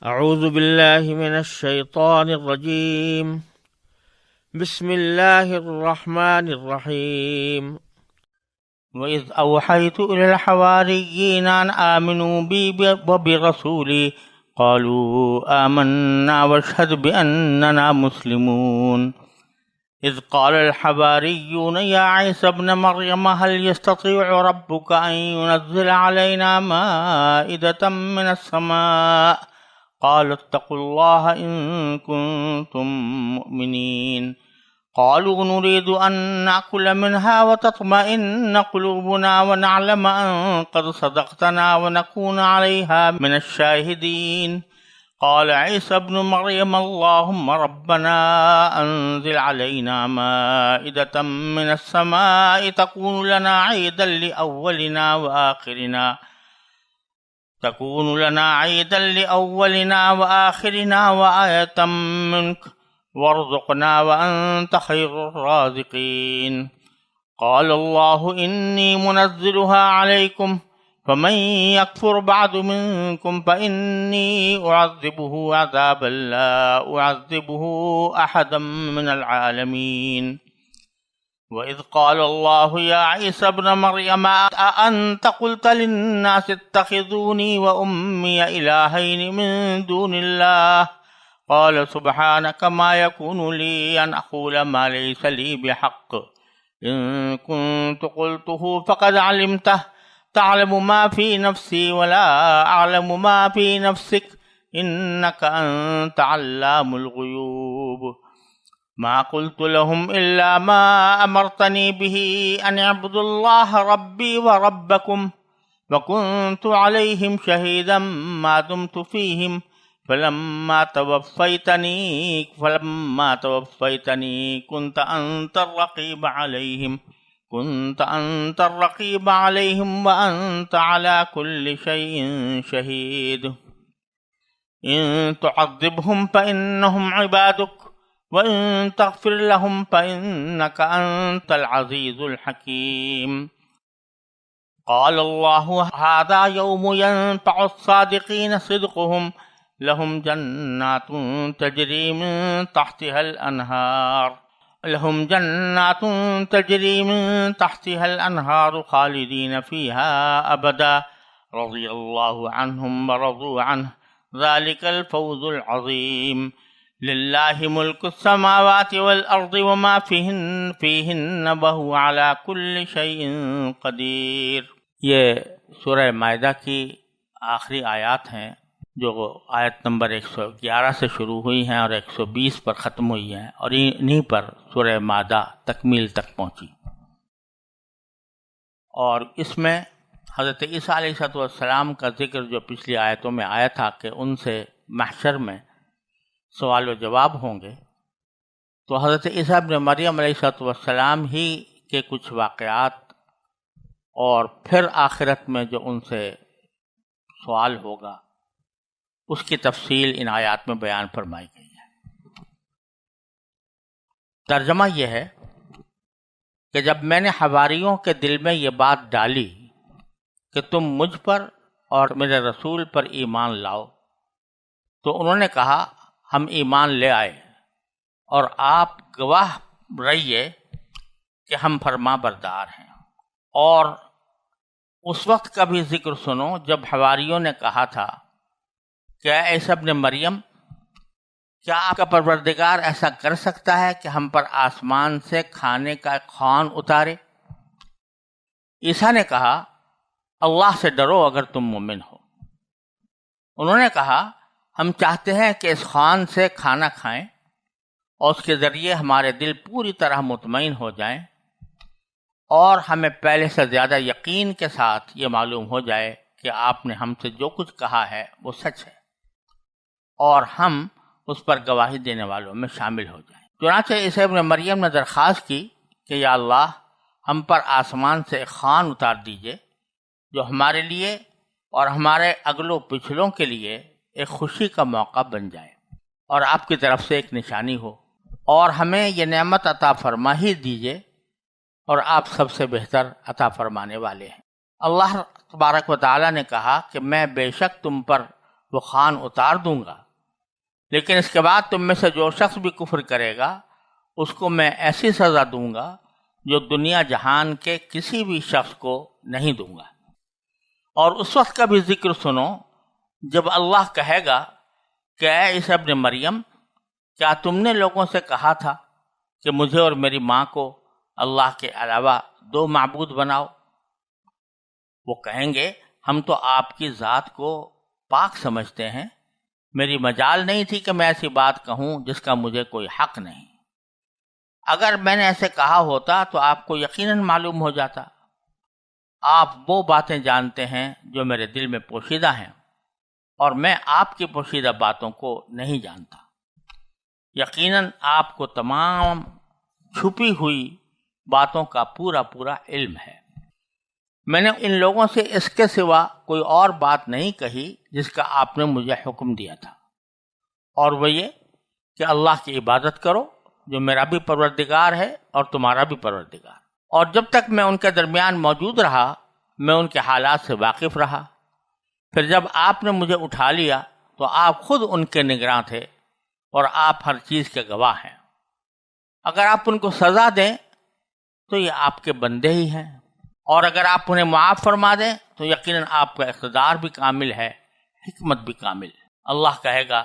اعوذ باللہ من الشیطان الرجیم بسم اللہ الرحمن الرحیم وَإِذْ أَوْحَيْتُ إِلَى الْحَوَارِيِّينَ أَنْ آمِنُوا بِي وَبِرَسُولِي قَالُوا آمَنَّا وَاشْهَدْ بِأَنَّنَا مُسْلِمُونَ إِذْ قَالَ الْحَوَارِيُّونَ يَا عِيسَى ابْنَ مَرْيَمَ هَلْ يَسْتَطِيعُ رَبُّكَ أَنْ يُنَزِّلَ عَلَيْنَا مَائِدَةً مِّنَ السَّمَاءِ قالوا اتقوا الله إن كنتم مؤمنين قالوا نريد أن نأكل منها وتطمئن قلوبنا ونعلم أن قد صدقتنا ونكون عليها من الشاهدين قال عيسى ابن مريم اللهم ربنا أنزل علينا مائدة من السماء تكون لنا عيدا لأولنا وآخرنا وآية منك وارزقنا وأنت خير الرازقين قال الله إني منزلها عليكم فمن يكفر بعد منكم فإني أعذبه عذابا لا أعذبه أحدا من العالمين وَإِذْ قَالَ اللَّهُ يَا عِيسَى ابْنَ مَرْيَمَ أَأَنْتَ قُلْتَ لِلنَّاسِ اتَّخِذُونِي وَأُمِّيَ إِلَٰهَيْنِ مِن دُونِ اللَّهِ قَالَ سُبْحَانَكَ مَا يَكُونُ لِي أَنْ أَقُولَ مَا لَيْسَ لِي بِحَقٍّ إِن كُنتُ قُلْتُهُ فَقَدْ عَلِمْتَهُ تَعْلَمُ مَا فِي نَفْسِي وَلَا أَعْلَمُ مَا فِي نَفْسِكَ إِنَّكَ أَنْتَ عَلَّامُ الْغُيُوبِ ما قلت لهم إلا ما أمرتني به أن اعبدوا الله ربي وربكم وكنت عليهم شهيدا ما دمت فيهم فلما توفيتني كنت أنت الرقيب عليهم وأنت على كل شيء شهيد إن تعذبهم فإنهم عبادك وَإِن تَغْفِرْ لَهُمْ فَإِنَّكَ أَنْتَ الْعَزِيزُ الْحَكِيمُ قَالَ اللَّهُ هَذَا يَوْمُ يَنفَعُ الصَّادِقِينَ صِدْقُهُمْ لَهُمْ جَنَّاتٌ تَجْرِي مِن تَحْتِهَا الْأَنْهَارُ خَالِدِينَ فِيهَا أَبَدًا رَضِيَ اللَّهُ عَنْهُمْ وَرَضُوا عَنْهُ ذَلِكَ الْفَوْزُ الْعَظِيمُ للہ ملک السماوات والارض وما فیہن وہو علی کل شیء قدیر۔ یہ سورہ مائدہ کی آخری آیات ہیں جو آیت نمبر 111 سے شروع ہوئی ہیں اور 120 پر ختم ہوئی ہیں، اور انہی پر سورہ مائدہ تکمیل تک پہنچی۔ اور اس میں حضرت عیسیٰ علیہ السلام کا ذکر جو پچھلی آیتوں میں آیا تھا کہ ان سے محشر میں سوال و جواب ہوں گے، تو حضرت عیسیٰ ابن مریم علیہ السلام ہی کے کچھ واقعات اور پھر آخرت میں جو ان سے سوال ہوگا اس کی تفصیل ان آیات میں بیان فرمائی گئی ہے۔ ترجمہ یہ ہے کہ جب میں نے حواریوں کے دل میں یہ بات ڈالی کہ تم مجھ پر اور میرے رسول پر ایمان لاؤ، تو انہوں نے کہا ہم ایمان لے آئے اور آپ گواہ رہیے کہ ہم فرما بردار ہیں۔ اور اس وقت کا بھی ذکر سنو جب حواریوں نے کہا تھا کہ اے عیسیٰ ابن مریم، کیا آپ کا پروردگار ایسا کر سکتا ہے کہ ہم پر آسمان سے کھانے کا ایک خوان اتارے؟ عیسیٰ نے کہا اللہ سے ڈرو اگر تم مومن ہو۔ انہوں نے کہا ہم چاہتے ہیں کہ اس خوان سے کھانا کھائیں اور اس کے ذریعے ہمارے دل پوری طرح مطمئن ہو جائیں اور ہمیں پہلے سے زیادہ یقین کے ساتھ یہ معلوم ہو جائے کہ آپ نے ہم سے جو کچھ کہا ہے وہ سچ ہے اور ہم اس پر گواہی دینے والوں میں شامل ہو جائیں۔ چنانچہ عیسیٰ ابن مریم نے درخواست کی کہ یا اللہ ہم پر آسمان سے ایک خوان اتار دیجئے جو ہمارے لیے اور ہمارے اگلوں پچھلوں کے لیے ایک خوشی کا موقع بن جائے اور آپ کی طرف سے ایک نشانی ہو، اور ہمیں یہ نعمت عطا فرما ہی دیجئے اور آپ سب سے بہتر عطا فرمانے والے ہیں۔ اللہ تبارک و تعالیٰ نے کہا کہ میں بے شک تم پر وہ خوان اتار دوں گا، لیکن اس کے بعد تم میں سے جو شخص بھی کفر کرے گا اس کو میں ایسی سزا دوں گا جو دنیا جہان کے کسی بھی شخص کو نہیں دوں گا۔ اور اس وقت کا بھی ذکر سنو جب اللہ کہے گا کہ اے عیسیٰ ابن مریم، کیا تم نے لوگوں سے کہا تھا کہ مجھے اور میری ماں کو اللہ کے علاوہ دو معبود بناؤ؟ وہ کہیں گے ہم تو آپ کی ذات کو پاک سمجھتے ہیں، میری مجال نہیں تھی کہ میں ایسی بات کہوں جس کا مجھے کوئی حق نہیں۔ اگر میں نے ایسے کہا ہوتا تو آپ کو یقیناً معلوم ہو جاتا۔ آپ وہ باتیں جانتے ہیں جو میرے دل میں پوشیدہ ہیں، اور میں آپ کی پوشیدہ باتوں کو نہیں جانتا۔ یقیناً آپ کو تمام چھپی ہوئی باتوں کا پورا علم ہے۔ میں نے ان لوگوں سے اس کے سوا کوئی اور بات نہیں کہی جس کا آپ نے مجھے حکم دیا تھا، اور وہ یہ کہ اللہ کی عبادت کرو جو میرا بھی پروردگار ہے اور تمہارا بھی پروردگار۔ اور جب تک میں ان کے درمیان موجود رہا میں ان کے حالات سے واقف رہا۔ پھر جب آپ نے مجھے اٹھا لیا تو آپ خود ان کے نگراں تھے اور آپ ہر چیز کے گواہ ہیں۔ اگر آپ ان کو سزا دیں تو یہ آپ کے بندے ہی ہیں، اور اگر آپ انہیں معاف فرما دیں تو یقیناً آپ کا اقتدار بھی کامل ہے، حکمت بھی کامل۔ اللہ کہے گا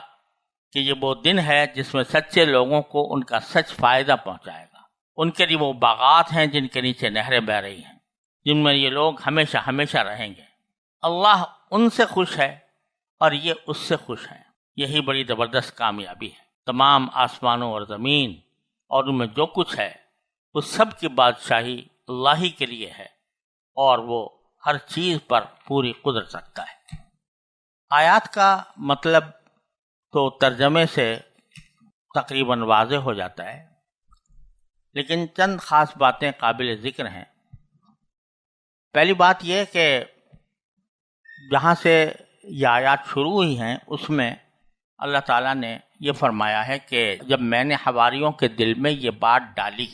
کہ یہ وہ دن ہے جس میں سچے لوگوں کو ان کا سچ فائدہ پہنچائے گا۔ ان کے لیے وہ باغات ہیں جن کے نیچے نہریں بہہ رہی ہیں، جن میں یہ لوگ ہمیشہ ہمیشہ رہیں گے۔ اللہ ان سے خوش ہے اور یہ اس سے خوش ہیں۔ یہی بڑی زبردست کامیابی ہے۔ تمام آسمانوں اور زمین اور ان میں جو کچھ ہے اس سب کی بادشاہی اللہ ہی کے لیے ہے، اور وہ ہر چیز پر پوری قدرت رکھتا ہے۔ آیات کا مطلب تو ترجمے سے تقریباً واضح ہو جاتا ہے، لیکن چند خاص باتیں قابل ذکر ہیں۔ پہلی بات یہ کہ جہاں سے یہ آیات شروع ہوئی ہیں اس میں اللہ تعالیٰ نے یہ فرمایا ہے کہ جب میں نے حواریوں کے دل میں یہ بات ڈالی،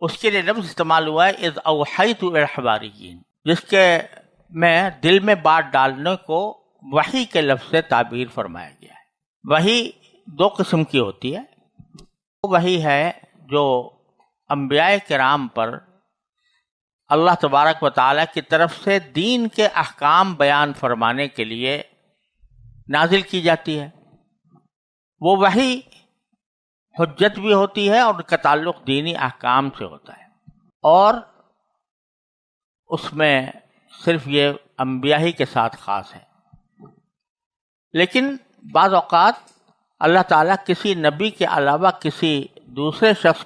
اس کے لیے لفظ استعمال ہوا ہے اذ اوحیت الی الحواریین، جس کے میں دل میں بات ڈالنے کو وحی کے لفظ سے تعبیر فرمایا گیا ہے۔ وحی دو قسم کی ہوتی ہے۔ وحی ہے جو انبیاء کرام پر اللہ تبارک و تعالیٰ کی طرف سے دین کے احکام بیان فرمانے کے لیے نازل کی جاتی ہے۔ وہ وحی حجت بھی ہوتی ہے اور ان کا تعلق دینی احکام سے ہوتا ہے، اور اس میں صرف یہ انبیاء ہی کے ساتھ خاص ہے۔ لیکن بعض اوقات اللہ تعالیٰ کسی نبی کے علاوہ کسی دوسرے شخص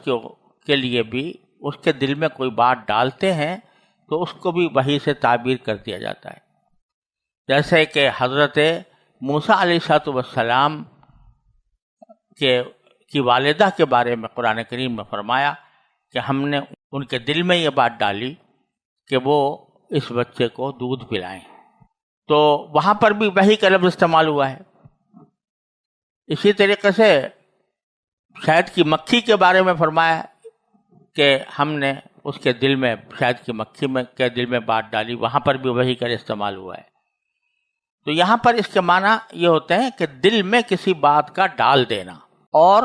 کے لیے بھی اس کے دل میں کوئی بات ڈالتے ہیں تو اس کو بھی وحی سے تعبیر کر دیا جاتا ہے۔ جیسے کہ حضرت موسیٰ علیہ السلام کی والدہ کے بارے میں قرآن کریم میں فرمایا کہ ہم نے ان کے دل میں یہ بات ڈالی کہ وہ اس بچے کو دودھ پلائیں، تو وہاں پر بھی وحی کا لفظ استعمال ہوا ہے۔ اسی طریقے سے شہد کی مکھی کے بارے میں فرمایا کہ ہم نے اس کے دل میں شہد کی مکھی کے دل میں بات ڈالی، وہاں پر بھی وحی کا استعمال ہوا ہے۔ تو یہاں پر اس کے معنی یہ ہوتے ہیں کہ دل میں کسی بات کا ڈال دینا، اور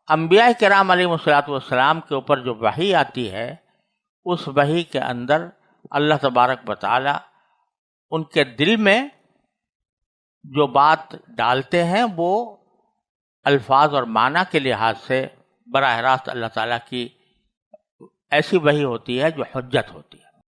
انبیاء کرام علیہ والسلام کے اوپر جو وحی آتی ہے اس وحی کے اندر اللہ تبارک و تعالی ان کے دل میں جو بات ڈالتے ہیں وہ الفاظ اور معنی کے لحاظ سے براہ راست اللہ تعالیٰ کی ایسی وحی ہوتی ہے جو حجت ہوتی ہے۔